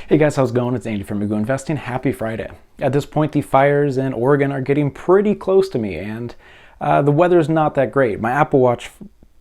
Hey guys, how's it going? It's Andy from Magoo Investing. Happy Friday. At this point, the fires in Oregon are getting pretty close to me, and the weather's not that great. My Apple Watch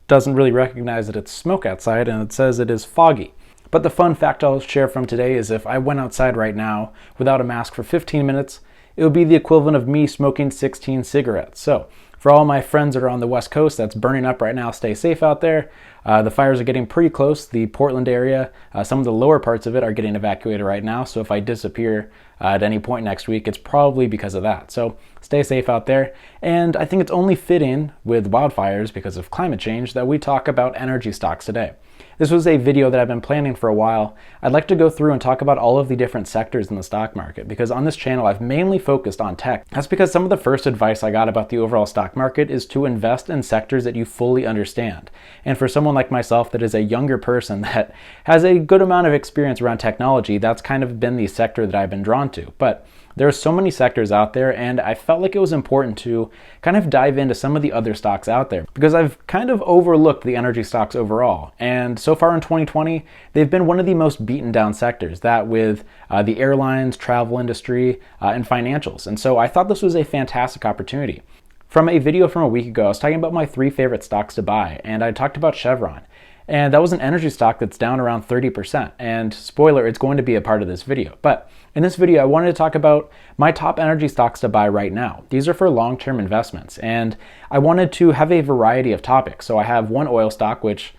doesn't really recognize that it's smoke outside, and it says it is foggy. But the fun fact I'll share from today is if I went outside right now without a mask for 15 minutes, it would be the equivalent of me smoking 16 cigarettes. So for all my friends that are on the West Coast that's burning up right now, stay safe out there. The fires are getting pretty close. The Portland area, some of the lower parts of it are getting evacuated right now. So if I disappear at any point next week, it's probably because of that. So stay safe out there. And I think it's only fitting with wildfires because of climate change that we talk about energy stocks today. This was a video that I've been planning for a while. I'd like to go through and talk about all of the different sectors in the stock market because on this channel I've mainly focused on tech. That's because some of the first advice I got about the overall stock market is to invest in sectors that you fully understand. And for someone like myself that is a younger person that has a good amount of experience around technology, that's kind of been the sector that I've been drawn to. But there are so many sectors out there, and I felt like it was important to kind of dive into some of the other stocks out there because I've kind of overlooked the energy stocks overall. And so far in 2020, they've been one of the most beaten down sectors, that with the airlines, travel industry, and financials. And so I thought this was a fantastic opportunity. From a video from a week ago, I was talking about my 3 favorite stocks to buy, and I talked about Chevron. And that was an energy stock that's down around 30%. And spoiler, it's going to be a part of this video. But in this video, I wanted to talk about my top energy stocks to buy right now. These are for long-term investments. And I wanted to have a variety of topics. So I have one oil stock, which,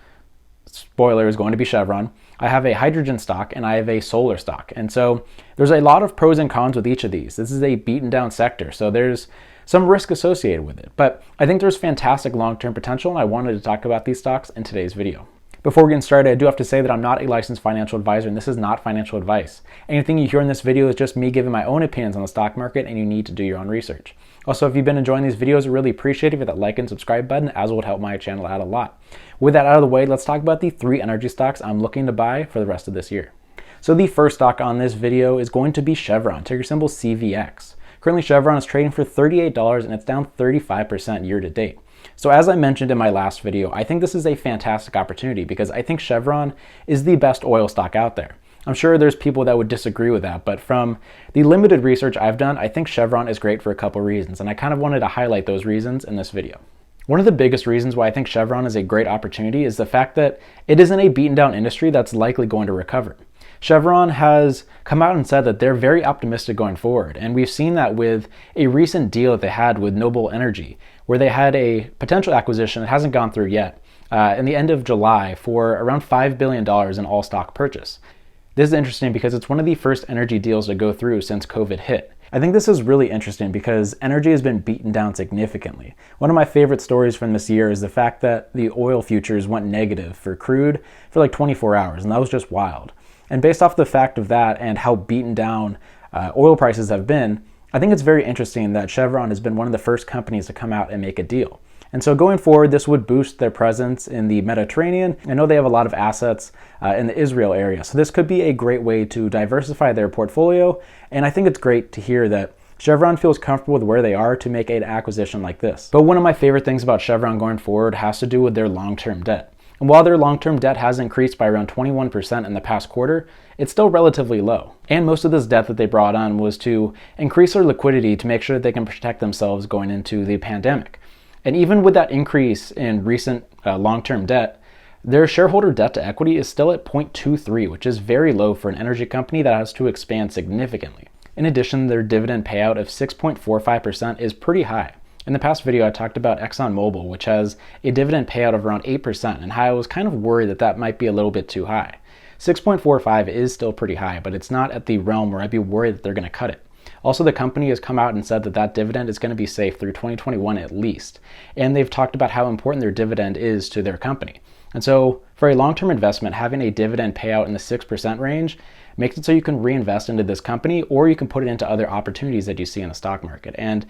spoiler, is going to be Chevron. I have a hydrogen stock and I have a solar stock. And so there's a lot of pros and cons with each of these. This is a beaten down sector. So there's some risk associated with it. But I think there's fantastic long-term potential. And I wanted to talk about these stocks in today's video. Before we get started, I do have to say that I'm not a licensed financial advisor and this is not financial advice. Anything you hear in this video is just me giving my own opinions on the stock market and you need to do your own research. Also, if you've been enjoying these videos, I really appreciate it if you hit that like and subscribe button, as it would help my channel out a lot. With that out of the way, let's talk about the 3 energy stocks I'm looking to buy for the rest of this year. So the first stock on this video is going to be Chevron, ticker symbol CVX. Currently, Chevron is trading for $38 and it's down 35% year to date. So as I mentioned in my last video, I think this is a fantastic opportunity because I think Chevron is the best oil stock out there. I'm sure there's people that would disagree with that, but from the limited research I've done, I think Chevron is great for a couple reasons, and I kind of wanted to highlight those reasons in this video. One of the biggest reasons why I think Chevron is a great opportunity is the fact that it isn't a beaten down industry that's likely going to recover. Chevron has come out and said that they're very optimistic going forward, and we've seen that with a recent deal that they had with Noble Energy, where they had a potential acquisition that hasn't gone through yet in the end of July for around $5 billion in all stock purchase. This is interesting because it's one of the first energy deals to go through since COVID hit. I think this is really interesting because energy has been beaten down significantly. One of my favorite stories from this year is the fact that the oil futures went negative for crude for like 24 hours, and that was just wild. And based off the fact of that and how beaten down oil prices have been, I think it's very interesting that Chevron has been one of the first companies to come out and make a deal. And so going forward, this would boost their presence in the Mediterranean. I know they have a lot of assets in the Israel area, so this could be a great way to diversify their portfolio. And I think it's great to hear that Chevron feels comfortable with where they are to make an acquisition like this. But one of my favorite things about Chevron going forward has to do with their long-term debt. And while their long-term debt has increased by around 21% in the past quarter, it's still relatively low. And most of this debt that they brought on was to increase their liquidity to make sure that they can protect themselves going into the pandemic. And even with that increase in recent long-term debt, their shareholder debt to equity is still at 0.23, which is very low for an energy company that has to expand significantly. In addition, their dividend payout of 6.45% is pretty high. In the past video, I talked about Exxon, which has a dividend payout of around 8%, and how I was kind of worried that that might be a little bit too high. 6.45 is still pretty high, but it's not at the realm where I'd be worried that they're going to cut it. Also, the company has come out and said that that dividend is going to be safe through 2021 at least, and they've talked about how important their dividend is to their company. And so for a long-term investment, having a dividend payout in the 6% range makes it so you can reinvest into this company, or you can put it into other opportunities that you see in the stock market. And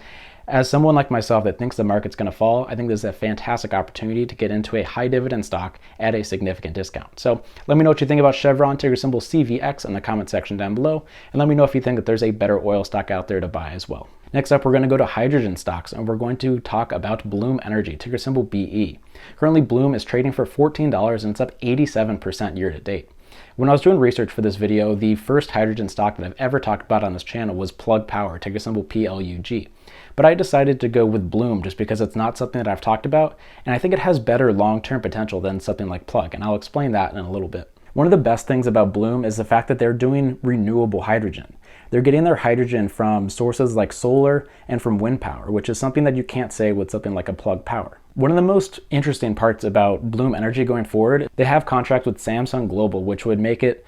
as someone like myself that thinks the market's going to fall, I think this is a fantastic opportunity to get into a high dividend stock at a significant discount. So let me know what you think about Chevron, ticker symbol CVX, in the comment section down below, and let me know if you think that there's a better oil stock out there to buy as well. Next up, we're going to go to hydrogen stocks, and we're going to talk about Bloom Energy, ticker symbol BE. Currently, Bloom is trading for $14 and it's up 87% year to date. When I was doing research for this video, the first hydrogen stock that I've ever talked about on this channel was Plug Power, ticker symbol PLUG. But I decided to go with Bloom just because it's not something that I've talked about, and I think it has better long-term potential than something like Plug, and I'll explain that in a little bit. One of the best things about Bloom is the fact that they're doing renewable hydrogen. They're getting their hydrogen from sources like solar and from wind power, which is something that you can't say with something like a Plug Power. One of the most interesting parts about Bloom Energy going forward, they have contracts with Samsung Global, which would make it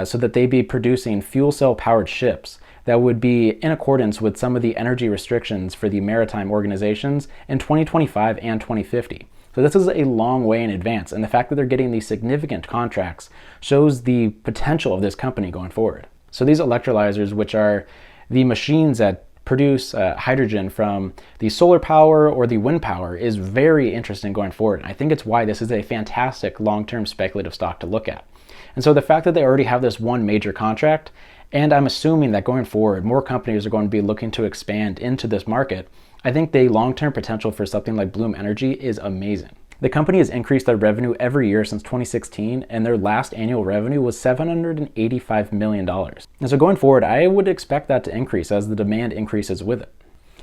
so that they'd be producing fuel cell powered ships that would be in accordance with some of the energy restrictions for the maritime organizations in 2025 and 2050. So this is a long way in advance, and the fact that they're getting these significant contracts shows the potential of this company going forward. So these electrolyzers, which are the machines that produce hydrogen from the solar power or the wind power, is very interesting going forward. And I think it's why this is a fantastic long-term speculative stock to look at. And so the fact that they already have this one major contract, and I'm assuming that going forward, more companies are going to be looking to expand into this market, I think the long-term potential for something like Bloom Energy is amazing. The company has increased their revenue every year since 2016, and their last annual revenue was $785 million. And so going forward, I would expect that to increase as the demand increases with it.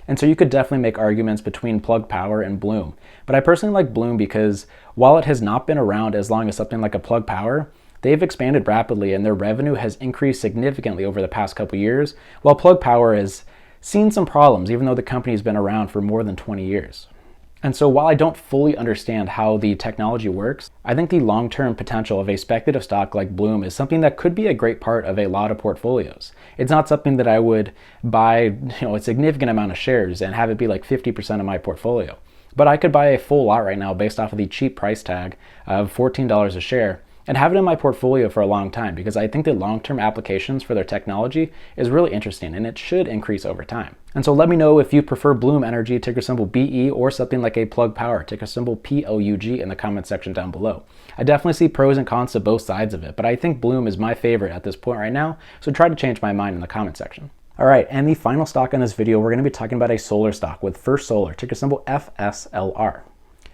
And so you could definitely make arguments between Plug Power and Bloom, but I personally like Bloom because while it has not been around as long as something like a Plug Power, they've expanded rapidly and their revenue has increased significantly over the past couple years, while Plug Power has seen some problems even though the company's been around for more than 20 years. And so while I don't fully understand how the technology works, I think the long-term potential of a speculative stock like Bloom is something that could be a great part of a lot of portfolios. It's not something that I would buy, a significant amount of shares and have it be like 50% of my portfolio. But I could buy a full lot right now based off of the cheap price tag of $14 a share and have it in my portfolio for a long time because I think that long-term applications for their technology is really interesting and it should increase over time. And so let me know if you prefer Bloom Energy, ticker symbol BE, or something like a Plug Power, ticker symbol PLUG, in the comment section down below. I definitely see pros and cons to both sides of it, but I think Bloom is my favorite at this point right now, so try to change my mind in the comment section. All right, and the final stock in this video, we're going to be talking about a solar stock with First Solar, ticker symbol FSLR.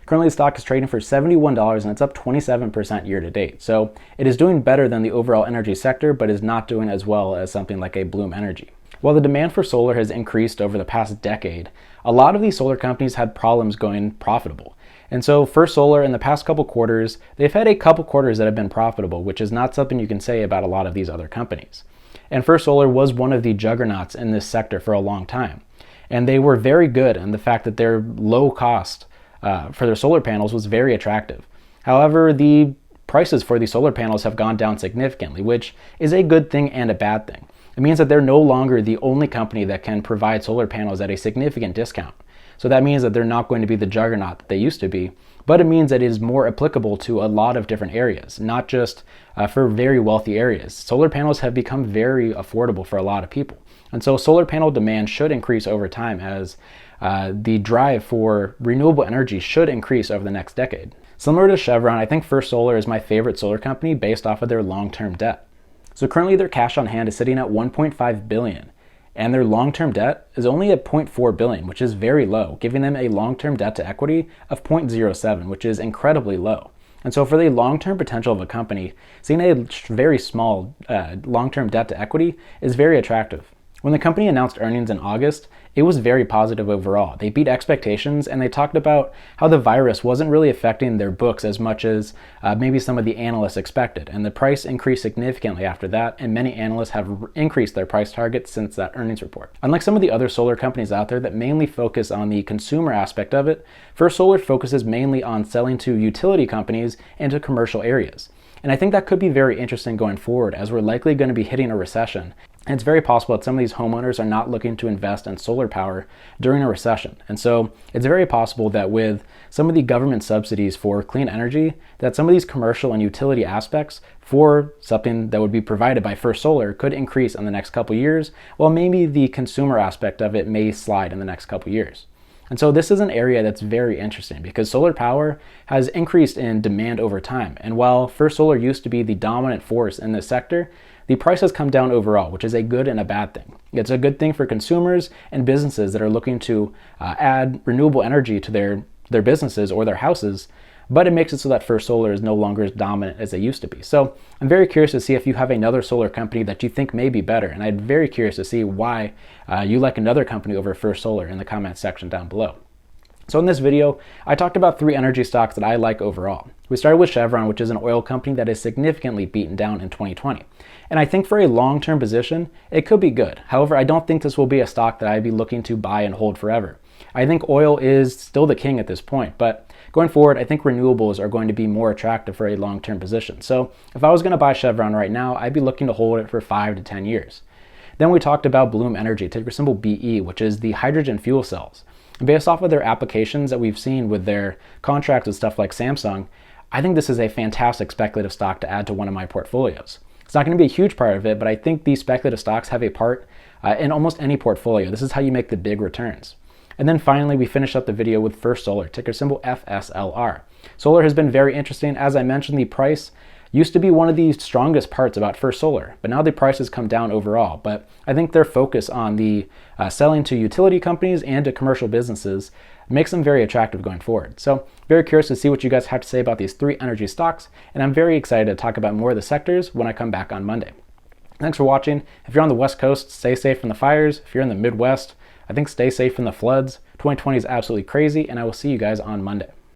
Currently, the stock is trading for $71 and it's up 27% year to date. So it is doing better than the overall energy sector, but is not doing as well as something like a Bloom Energy. While the demand for solar has increased over the past decade, a lot of these solar companies had problems going profitable. And so First Solar in the past couple quarters, they've had a couple quarters that have been profitable, which is not something you can say about a lot of these other companies. And First Solar was one of the juggernauts in this sector for a long time. And they were very good in the fact that their low cost for their solar panels was very attractive. However, the prices for these solar panels have gone down significantly, which is a good thing and a bad thing. It means that they're no longer the only company that can provide solar panels at a significant discount. So that means that they're not going to be the juggernaut that they used to be, but it means that it is more applicable to a lot of different areas, not just for very wealthy areas. Solar panels have become very affordable for a lot of people. And so solar panel demand should increase over time as the drive for renewable energy should increase over the next decade. Similar to Chevron, I think First Solar is my favorite solar company based off of their long-term debt. So currently their cash on hand is sitting at $1.5 billion, and their long-term debt is only at $0.4 billion, which is very low, giving them a long-term debt to equity of 0.07, which is incredibly low. And so for the long-term potential of a company, seeing a very small long-term debt to equity is very attractive. When the company announced earnings in August, it was very positive overall. They beat expectations and they talked about how the virus wasn't really affecting their books as much as maybe some of the analysts expected. And the price increased significantly after that, and many analysts have increased their price targets since that earnings report. Unlike some of the other solar companies out there that mainly focus on the consumer aspect of it, First Solar focuses mainly on selling to utility companies and to commercial areas. And I think that could be very interesting going forward as we're likely going to be hitting a recession. And it's very possible that some of these homeowners are not looking to invest in solar power during a recession. And so it's very possible that with some of the government subsidies for clean energy, that some of these commercial and utility aspects for something that would be provided by First Solar could increase in the next couple years, while maybe the consumer aspect of it may slide in the next couple years. And so this is an area that's very interesting because solar power has increased in demand over time. And while First Solar used to be the dominant force in this sector, the price has come down overall, which is a good and a bad thing. It's a good thing for consumers and businesses that are looking to add renewable energy to their businesses or their houses, but it makes it so that First Solar is no longer as dominant as they used to be. So I'm very curious to see if you have another solar company that you think may be better, and I'm very curious to see why you like another company over First Solar in the comments section down below. So in this video, I talked about 3 energy stocks that I like overall. We started with Chevron, which is an oil company that is significantly beaten down in 2020. And I think for a long-term position, it could be good. However, I don't think this will be a stock that I'd be looking to buy and hold forever. I think oil is still the king at this point, but going forward, I think renewables are going to be more attractive for a long-term position. So if I was going to buy Chevron right now, I'd be looking to hold it for 5 to 10 years. Then we talked about Bloom Energy, ticker symbol BE, which is the hydrogen fuel cells. Based off of their applications that we've seen with their contracts with stuff like Samsung, I think this is a fantastic speculative stock to add to one of my portfolios. It's not going to be a huge part of it, but I think these speculative stocks have a part in almost any portfolio. This is how you make the big returns. And then finally, we finish up the video with First Solar, ticker symbol FSLR. Solar has been very interesting. As I mentioned, the price used to be one of the strongest parts about First Solar, but now the price has come down overall. But I think their focus on the selling to utility companies and to commercial businesses makes them very attractive going forward. So very curious to see what you guys have to say about these 3 energy stocks, and I'm very excited to talk about more of the sectors when I come back on Monday. Thanks for watching. If you're on the West Coast, stay safe from the fires. If you're in the Midwest, I think stay safe from the floods. 2020 is absolutely crazy, and I will see you guys on Monday.